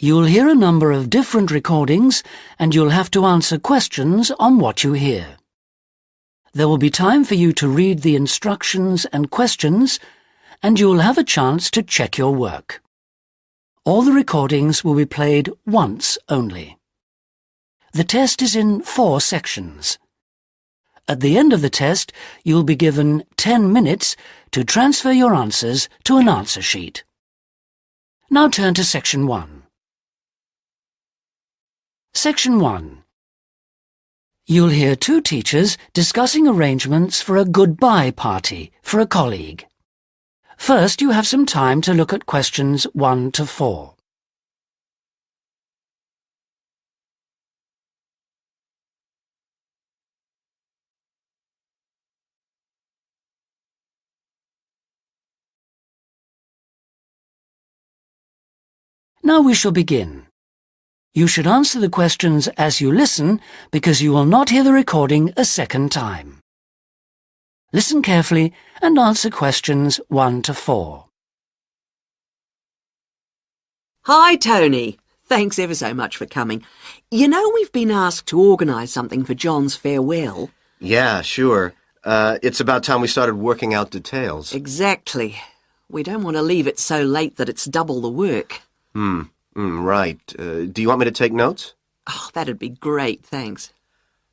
You'll hear a number of different recordings and you'll have to answer questions on what you hear. There will be time for you to read the instructions and questions, and you'll have a chance to check your work. All the recordings will be played once only. The test is in 4 sections. At the end of the test, you'll be given 10 minutes to transfer your answers to an answer sheet. Now turn to Section 1. Section 1. You'll hear 2 teachers discussing arrangements for a goodbye party for a colleague. First, you have some time to look at questions 1 to 4. Now we shall begin. You should answer the questions as you listen because you will not hear the recording a second time. Listen carefully and answer questions 1 to 4. Hi, Tony. Thanks ever so much for coming. You know we've been asked to organise something for John's farewell. Yeah, sure. It's about time we started working out details. Exactly. We don't want to leave it so late that it's double the work. Right. Do you want me to take notes? Oh, that'd be great, thanks.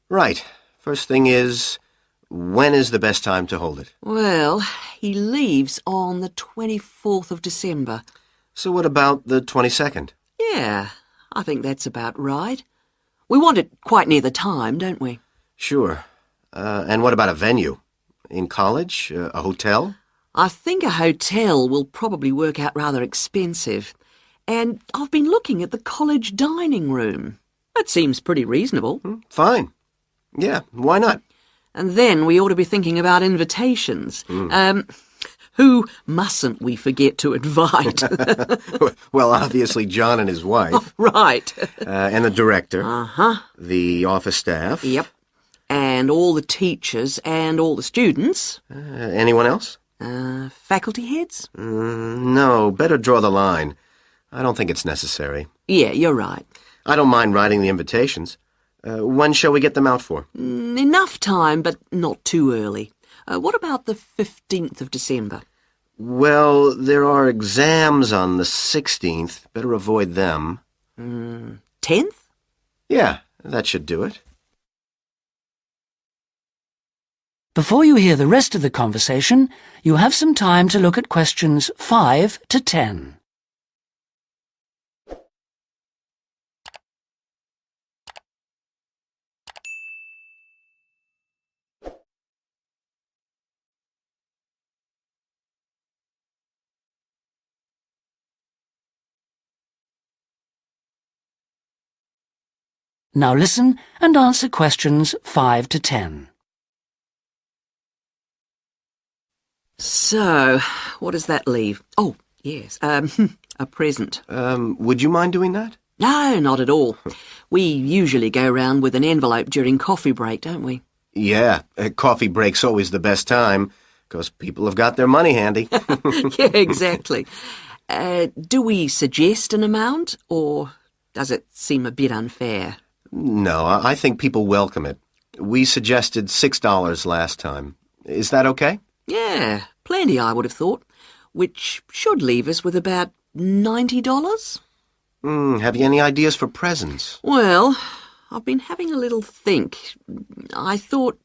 Right. First thing is, when is the best time to hold it? Well, he leaves on the 24th of December. So what about the 22nd? Yeah, I think that's about right. We want it quite near the time, don't we? Sure. And what about a venue? In college? A hotel? I think a hotel will probably work out rather expensive. And I've been looking at the college dining room. That seems pretty reasonable. Fine. Yeah, why not? And then we ought to be thinking about invitations. Who mustn't we forget to invite? Well, obviously John and his wife. Oh, right. And the director. Uh-huh. The office staff. Yep. And all the teachers and all the students. Anyone else? Faculty heads? No, better draw the line. I don't think it's necessary. Yeah, you're right. I don't mind writing the invitations. When shall we get them out for? Enough time, but not too early. What about the 15th of December? Well, there are exams on the 16th. Better avoid them. 10th? Yeah, that should do it. Before you hear the rest of the conversation, you have some time to look at questions 5 to 10. Now listen and answer questions 5 to 10. So, what does that leave? Oh, yes, a present. Would you mind doing that? No, not at all. We usually go round with an envelope during coffee break, don't we? Yeah, coffee break's always the best time, 'cause people have got their money handy. Yeah, exactly. Do we suggest an amount, or does it seem a bit unfair? No, I think people welcome it. We suggested $6 last time. Is that okay? Yeah, plenty, I would have thought, which should leave us with about $90. Have you any ideas for presents? Well, I've been having a little think. I thought,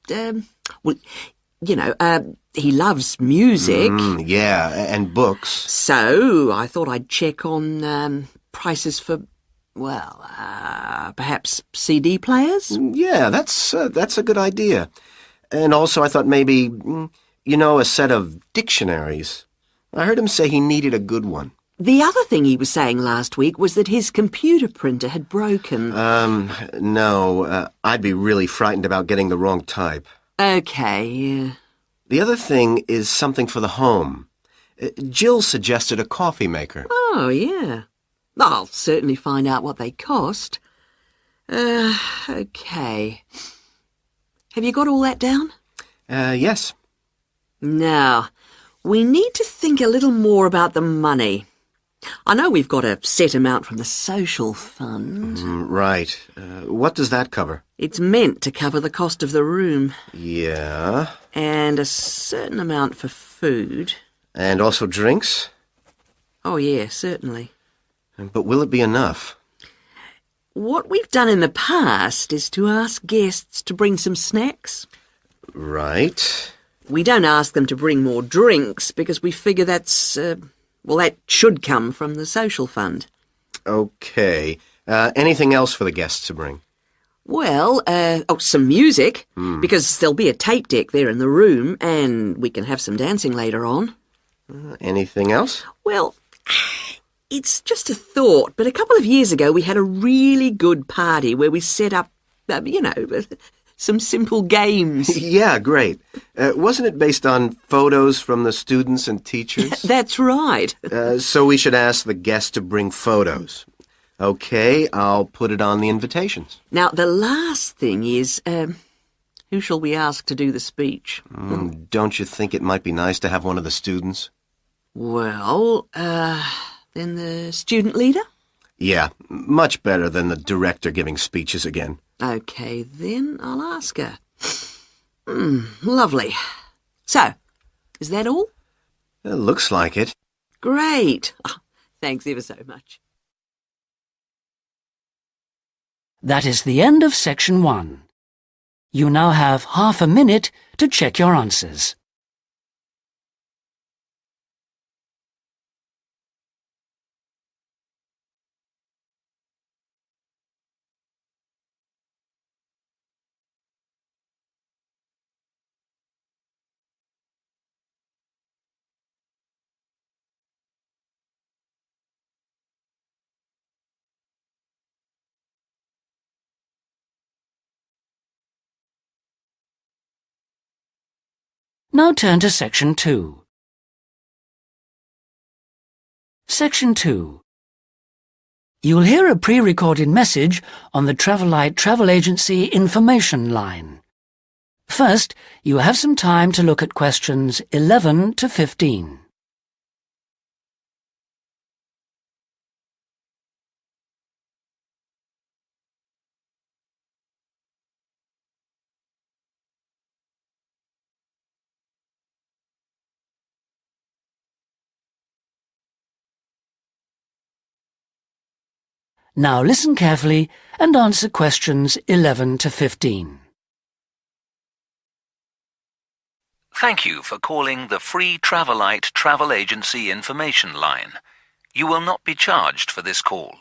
he loves music. Yeah, and books. So I thought I'd check on prices for, perhaps CD players? Yeah, that's a good idea. And also I thought maybe, a set of dictionaries. I heard him say he needed a good one. The other thing he was saying last week was that his computer printer had broken. No, I'd be really frightened about getting the wrong type. Okay, yeah. The other thing is something for the home. Jill suggested a coffee maker. Oh, yeah. I'll certainly find out what they cost. Okay. Have you got all that down? Yes. Now, we need to think a little more about the money. I know we've got a set amount from the social fund. Right. What does that cover? It's meant to cover the cost of the room. Yeah. And a certain amount for food. And also drinks? Oh, yeah, certainly. But will it be enough? What we've done in the past is to ask guests to bring some snacks. Right. We don't ask them to bring more drinks because we figure that should come from the social fund. Okay. Anything else for the guests to bring? Well, some music, because there'll be a tape deck there in the room, and we can have some dancing later on. Anything else? Well, it's just a thought, but a couple of years ago we had a really good party where we set up, some simple games. Yeah, great. Wasn't it based on photos from the students and teachers? That's right. So we should ask the guests to bring photos. Okay, I'll put it on the invitations. Now, the last thing is, who shall we ask to do the speech? Don't you think it might be nice to have one of the students? Well, then the student leader? Yeah, much better than the director giving speeches again. Okay, then I'll ask her. Lovely. So, is that all? It looks like it. Great. Oh, thanks ever so much. That is the end of section 1. You now have half a minute to check your answers. Now turn to section 2. Section 2. You'll hear a pre-recorded message on the Travelite Travel Agency information line. First, you have some time to look at questions 11 to 15. Now listen carefully and answer questions 11 to 15. Thank you for calling the free Travelite Travel Agency information line. You will not be charged for this call.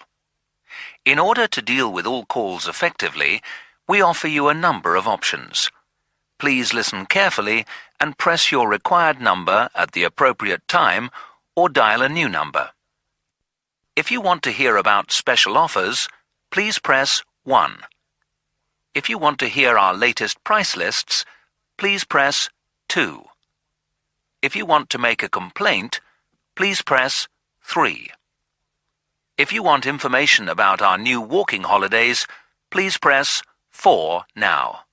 In order to deal with all calls effectively, we offer you a number of options. Please listen carefully and press your required number at the appropriate time or dial a new number. If you want to hear about special offers, please press 1. If you want to hear our latest price lists, please press 2. If you want to make a complaint, please press 3. If you want information about our new walking holidays, please press 4 now.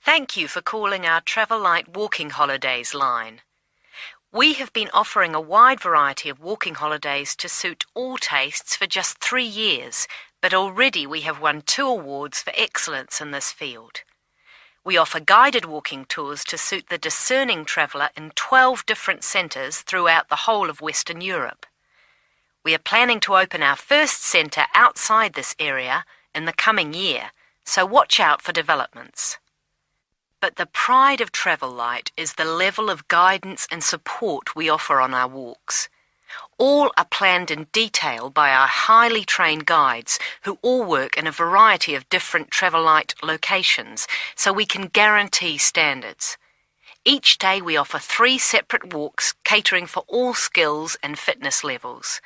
Thank you for calling our Travelite Walking Holidays line. We have been offering a wide variety of walking holidays to suit all tastes for just 3 years, but already we have won 2 awards for excellence in this field. We offer guided walking tours to suit the discerning traveller in 12 different centres throughout the whole of Western Europe. We are planning to open our first centre outside this area in the coming year, so watch out for developments. But the pride of Travelite is the level of guidance and support we offer on our walks. All are planned in detail by our highly trained guides who all work in a variety of different Travelite locations, so we can guarantee standards. Each day we offer 3 separate walks catering for all skills and fitness levels.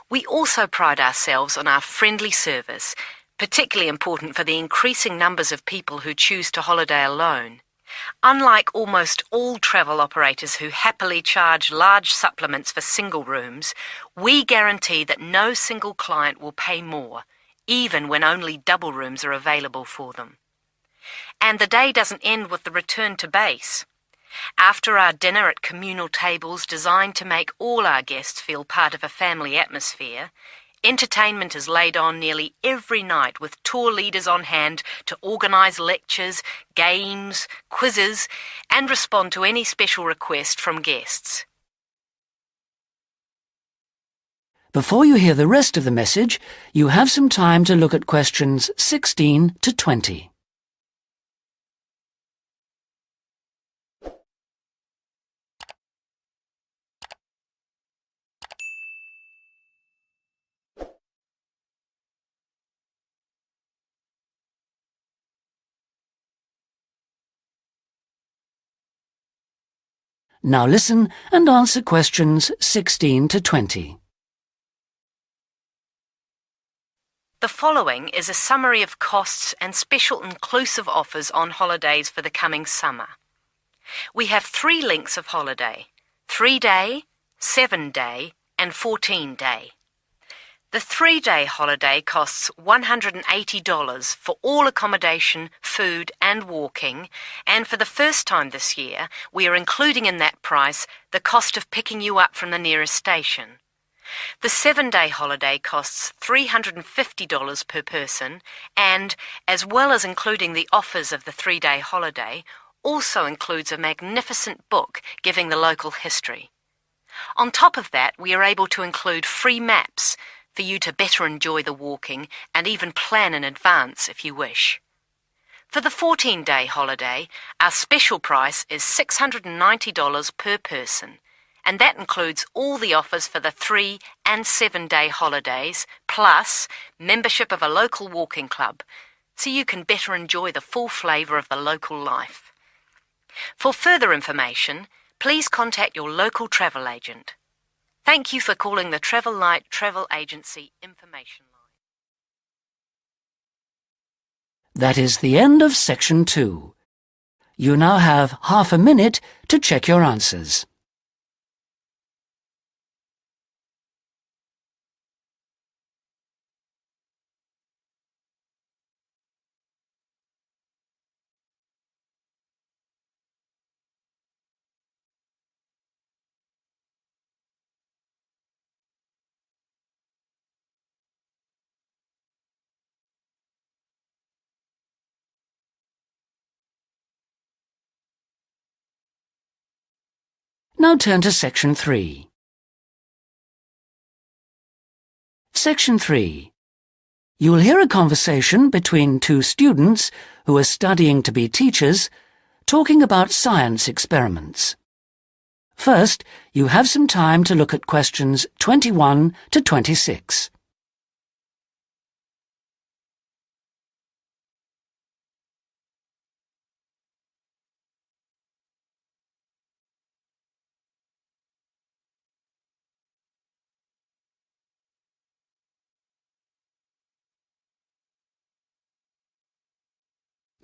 We also pride ourselves on our friendly service, particularly important for the increasing numbers of people who choose to holiday alone. Unlike almost all travel operators who happily charge large supplements for single rooms, we guarantee that no single client will pay more, even when only double rooms are available for them. And the day doesn't end with the return to base. After our dinner at communal tables designed to make all our guests feel part of a family atmosphere, entertainment is laid on nearly every night with tour leaders on hand to organise lectures, games, quizzes, and respond to any special request from guests. Before you hear the rest of the message, you have some time to look at questions 16 to 20. Now listen and answer questions 16 to 20. The following is a summary of costs and special inclusive offers on holidays for the coming summer. We have 3 lengths of holiday: 3-day, 7-day and 14-day. The 3-day holiday costs $180 for all accommodation, food and walking, and for the first time this year we are including in that price the cost of picking you up from the nearest station. The 7-day holiday costs $350 per person and, as well as including the offers of the 3-day holiday, also includes a magnificent book giving the local history. On top of that, we are able to include free maps for you to better enjoy the walking and even plan in advance if you wish. For the 14-day holiday, our special price is $690 per person, and that includes all the offers for the 3- and 7-day holidays, plus membership of a local walking club, so you can better enjoy the full flavour of the local life. For further information, please contact your local travel agent. Thank you for calling the Travel Light Travel Agency Information Line. That is the end of Section 2. You now have half a minute to check your answers. Now turn to Section 3. Section 3. You will hear a conversation between 2 students who are studying to be teachers, talking about science experiments. First, you have some time to look at questions 21 to 26.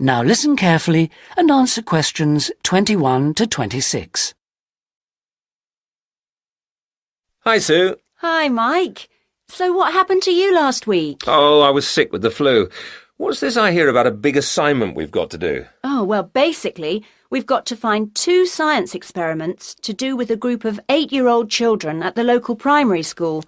Now listen carefully and answer questions 21 to 26. Hi, Sue. Hi, Mike. So what happened to you last week? Oh, I was sick with the flu. What's this I hear about a big assignment we've got to do? Oh, well, basically, we've got to find 2 science experiments to do with a group of 8-year-old children at the local primary school.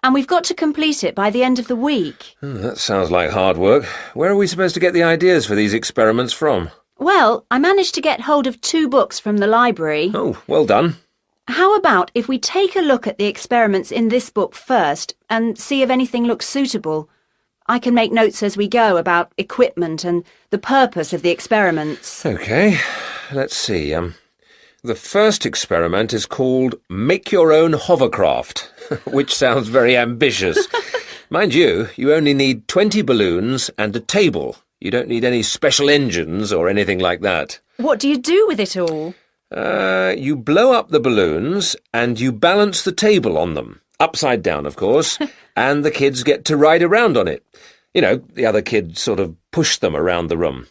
And we've got to complete it by the end of the week. That sounds like hard work. Where are we supposed to get the ideas for these experiments from? Well, I managed to get hold of 2 books from the library. Oh, well done. How about if we take a look at the experiments in this book first and see if anything looks suitable? I can make notes as we go about equipment and the purpose of the experiments. OK, let's see. The first experiment is called Make Your Own Hovercraft, which sounds very ambitious. Mind you, you only need 20 balloons and a table. You don't need any special engines or anything like that. What do you do with it all? You blow up the balloons and you balance the table on them. Upside down, of course, and the kids get to ride around on it. You know, the other kids sort of push them around the room.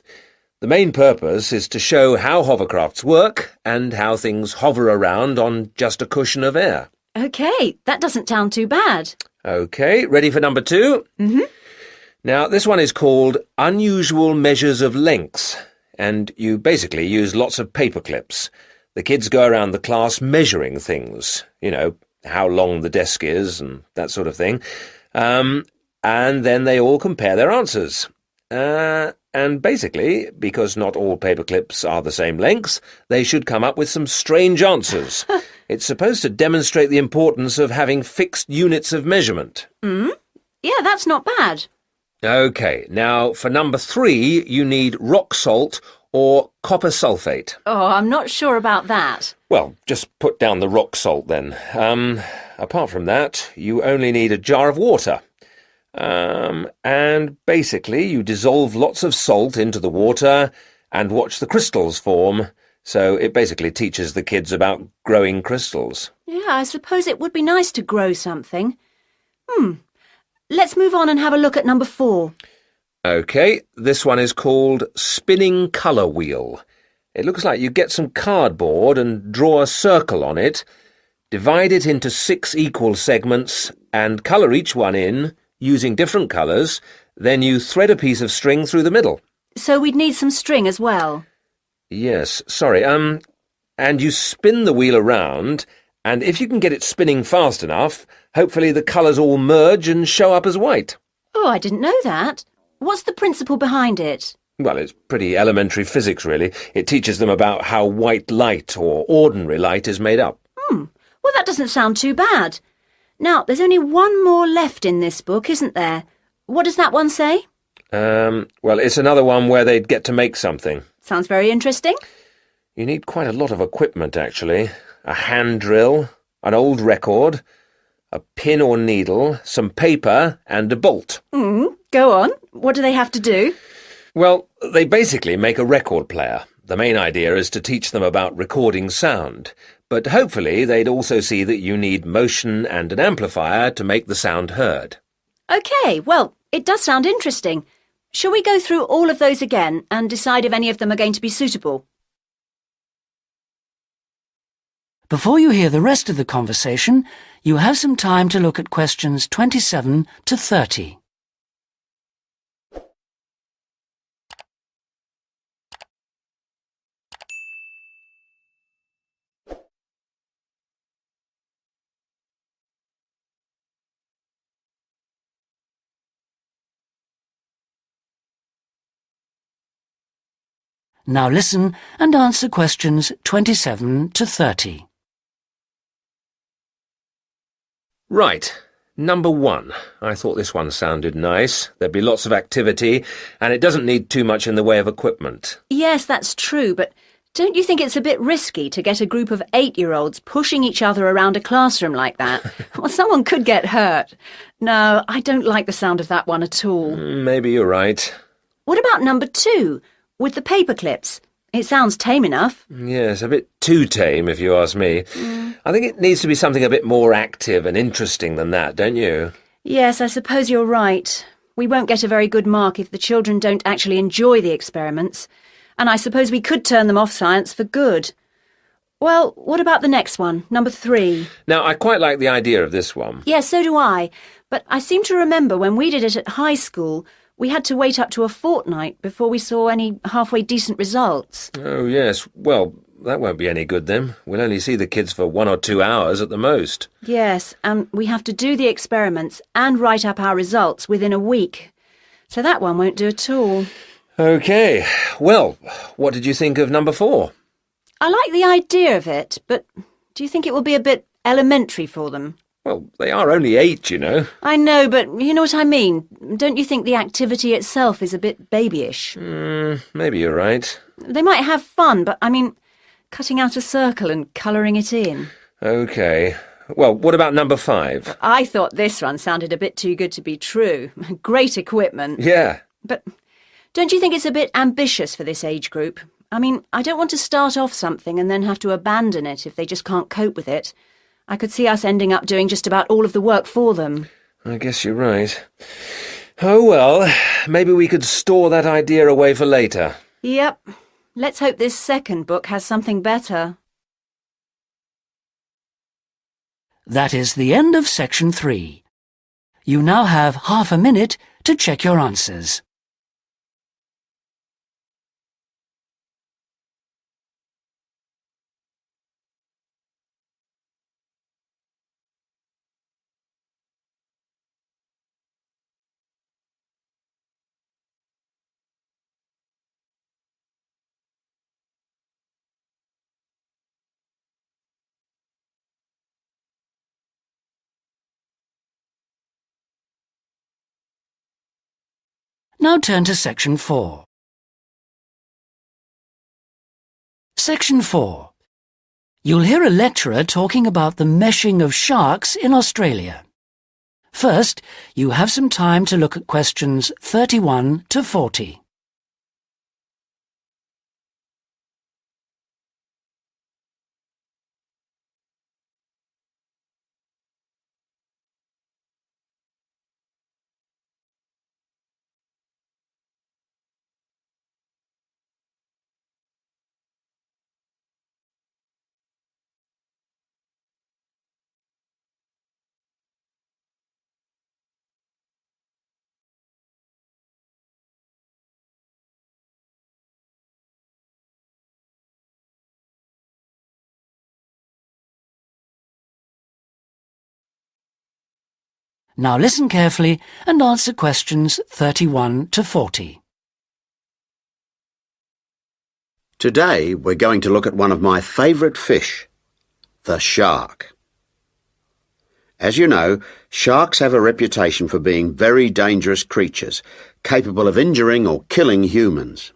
The main purpose is to show how hovercrafts work and how things hover around on just a cushion of air. OK, that doesn't sound too bad. OK, ready for number 2? Mm-hmm. Now, this one is called Unusual Measures of Lengths, and you basically use lots of paper clips. The kids go around the class measuring things, how long the desk is and that sort of thing. And then they all compare their answers. And basically, because not all paperclips are the same length, they should come up with some strange answers. It's supposed to demonstrate the importance of having fixed units of measurement. Yeah, that's not bad. OK, now for number 3, you need rock salt or copper sulfate. Oh, I'm not sure about that. Well, just put down the rock salt then. Apart from that, you only need a jar of water. And basically you dissolve lots of salt into the water and watch the crystals form. So it basically teaches the kids about growing crystals. Yeah, I suppose it would be nice to grow something. Let's move on and have a look at number 4. OK, this one is called Spinning Colour Wheel. It looks like you get some cardboard and draw a circle on it, divide it into 6 equal segments and colour each one in, using different colours, then you thread a piece of string through the middle. So we'd need some string as well. Yes, sorry, and you spin the wheel around, and if you can get it spinning fast enough, hopefully the colours all merge and show up as white. Oh, I didn't know that. What's the principle behind it? Well, it's pretty elementary physics, really. It teaches them about how white light, or ordinary light, is made up. Well, that doesn't sound too bad. Now, there's only one more left in this book, isn't there? What does that one say? Well, it's another one where they'd get to make something. Sounds very interesting. You need quite a lot of equipment, actually. A hand drill, an old record, a pin or needle, some paper, and a bolt. Go on. What do they have to do? Well, they basically make a record player. The main idea is to teach them about recording sound, but hopefully they'd also see that you need motion and an amplifier to make the sound heard. OK, well, it does sound interesting. Shall we go through all of those again and decide if any of them are going to be suitable? Before you hear the rest of the conversation, you have some time to look at questions 27 to 30. Now listen and answer questions 27 to 30. Right. Number 1. I thought this one sounded nice. There'd be lots of activity, and it doesn't need too much in the way of equipment. Yes, that's true, but don't you think it's a bit risky to get a group of 8-year-olds pushing each other around a classroom like that? Well, someone could get hurt. No, I don't like the sound of that one at all. Maybe you're right. What about number 2, with the paper clips? It sounds tame enough. Yes, a bit too tame, if you ask me. I think it needs to be something a bit more active and interesting than that, don't you? Yes, I suppose you're right. We won't get a very good mark if the children don't actually enjoy the experiments, and I suppose we could turn them off science for good. Well, what about the next one, number 3? Now, I quite like the idea of this one. Yes, so do I, but I seem to remember when we did it at high school, we had to wait up to a fortnight before we saw any halfway decent results. Oh, yes. Well, that won't be any good then. We'll only see the kids for 1 or 2 hours at the most. Yes, and we have to do the experiments and write up our results within a week. So that one won't do at all. OK. Well, what did you think of number 4? I like the idea of it, but do you think it will be a bit elementary for them? Well, they are only 8, you know. I know, but you know what I mean. Don't you think the activity itself is a bit babyish? Maybe you're right. They might have fun, but I mean, cutting out a circle and colouring it in. OK. Well, what about number 5? I thought this one sounded a bit too good to be true. Great equipment. Yeah. But don't you think it's a bit ambitious for this age group? I mean, I don't want to start off something and then have to abandon it if they just can't cope with it. I could see us ending up doing just about all of the work for them. I guess you're right. Oh, well, maybe we could store that idea away for later. Yep. Let's hope this second book has something better. That is the end of section 3. You now have half a minute to check your answers. Now turn to Section 4. Section 4. You'll hear a lecturer talking about the meshing of sharks in Australia. First, you have some time to look at questions 31 to 40. Now listen carefully and answer questions 31 to 40. Today we're going to look at one of my favourite fish, the shark. As you know, sharks have a reputation for being very dangerous creatures, capable of injuring or killing humans.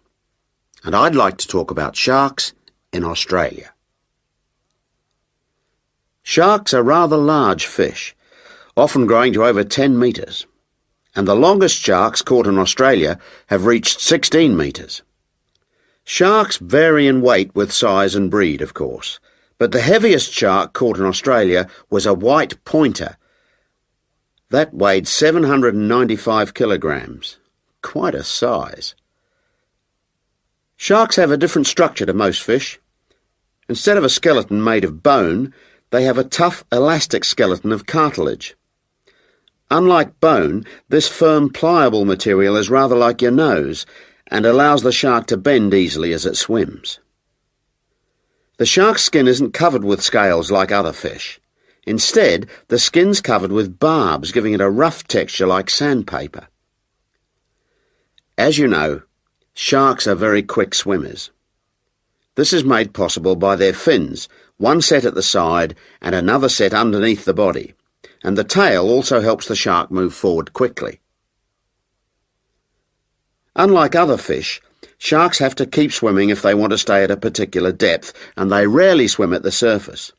And I'd like to talk about sharks in Australia. Sharks are rather large fish, often growing to over 10 metres, and the longest sharks caught in Australia have reached 16 metres. Sharks vary in weight with size and breed, of course, but the heaviest shark caught in Australia was a white pointer. That weighed 795 kilograms. Quite a size. Sharks have a different structure to most fish. Instead of a skeleton made of bone, they have a tough, elastic skeleton of cartilage. Unlike bone, this firm, pliable material is rather like your nose and allows the shark to bend easily as it swims. The shark's skin isn't covered with scales like other fish. Instead, the skin's covered with barbs, giving it a rough texture like sandpaper. As you know, sharks are very quick swimmers. This is made possible by their fins, one set at the side and another set underneath the body, and the tail also helps the shark move forward quickly. Unlike other fish, sharks have to keep swimming if they want to stay at a particular depth, and they rarely swim at the surface.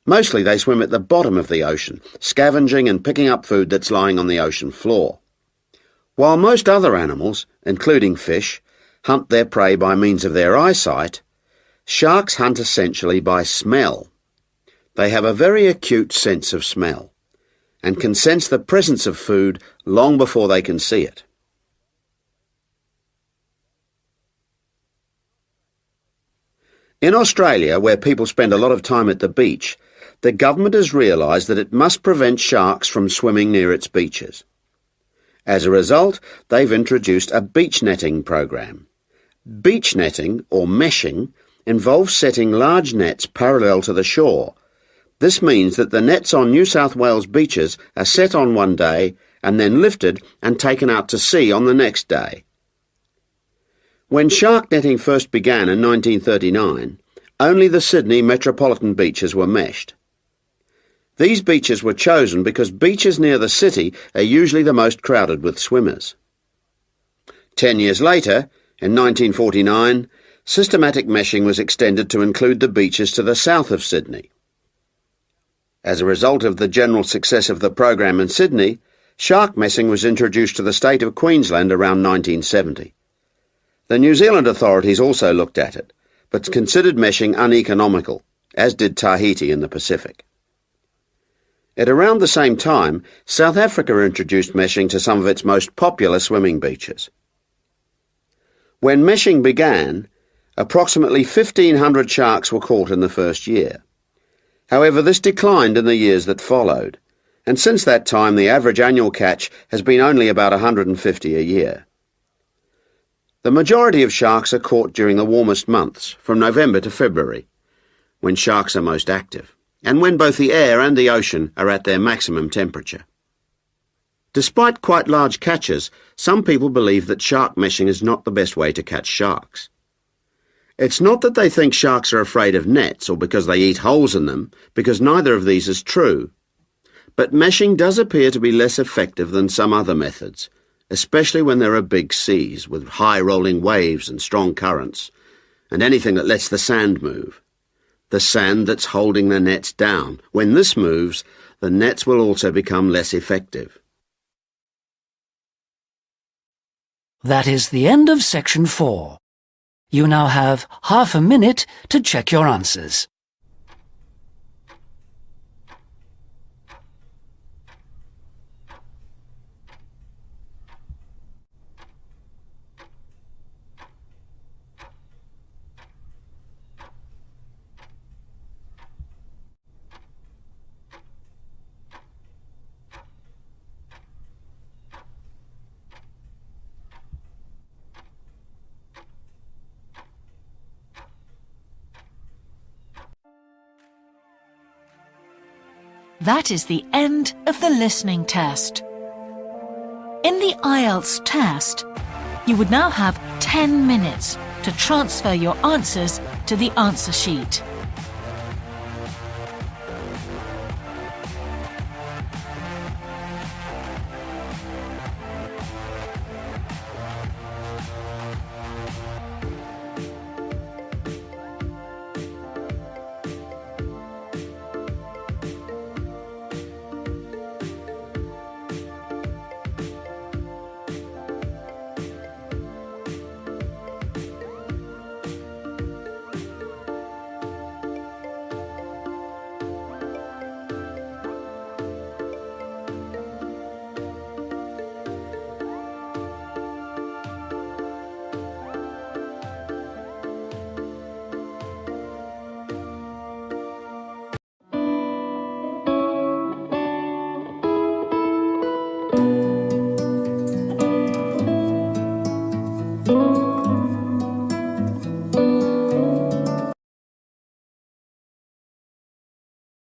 Mostly they swim at the bottom of the ocean, scavenging and picking up food that's lying on the ocean floor. While most other animals, including fish, hunt their prey by means of their eyesight, sharks hunt essentially by smell. They have a very acute sense of smell, and can sense the presence of food long before they can see it. In Australia, where people spend a lot of time at the beach, the government has realised that it must prevent sharks from swimming near its beaches. As a result, they've introduced a beach netting program. Beach netting, or meshing, involves setting large nets parallel to the shore. This means that the nets on New South Wales beaches are set on one day and then lifted and taken out to sea on the next day. When shark netting first began in 1939, only the Sydney metropolitan beaches were meshed. These beaches were chosen because beaches near the city are usually the most crowded with swimmers. 10 years later, in 1949, systematic meshing was extended to include the beaches to the south of Sydney. As a result of the general success of the program in Sydney, shark meshing was introduced to the state of Queensland around 1970. The New Zealand authorities also looked at it, but considered meshing uneconomical, as did Tahiti in the Pacific. At around the same time, South Africa introduced meshing to some of its most popular swimming beaches. When meshing began, approximately 1,500 sharks were caught in the first year. However, this declined in the years that followed, and since that time the average annual catch has been only about 150 a year. The majority of sharks are caught during the warmest months, from November to February, when sharks are most active, and when both the air and the ocean are at their maximum temperature. Despite quite large catches, some people believe that shark meshing is not the best way to catch sharks. It's not that they think sharks are afraid of nets or because they eat holes in them, because neither of these is true. But meshing does appear to be less effective than some other methods, especially when there are big seas with high rolling waves and strong currents, and anything that lets the sand move. The sand that's holding the nets down. When this moves, the nets will also become less effective. That is the end of section 4. You now have half a minute to check your answers. That is the end of the listening test. In the IELTS test, you would now have 10 minutes to transfer your answers to the answer sheet.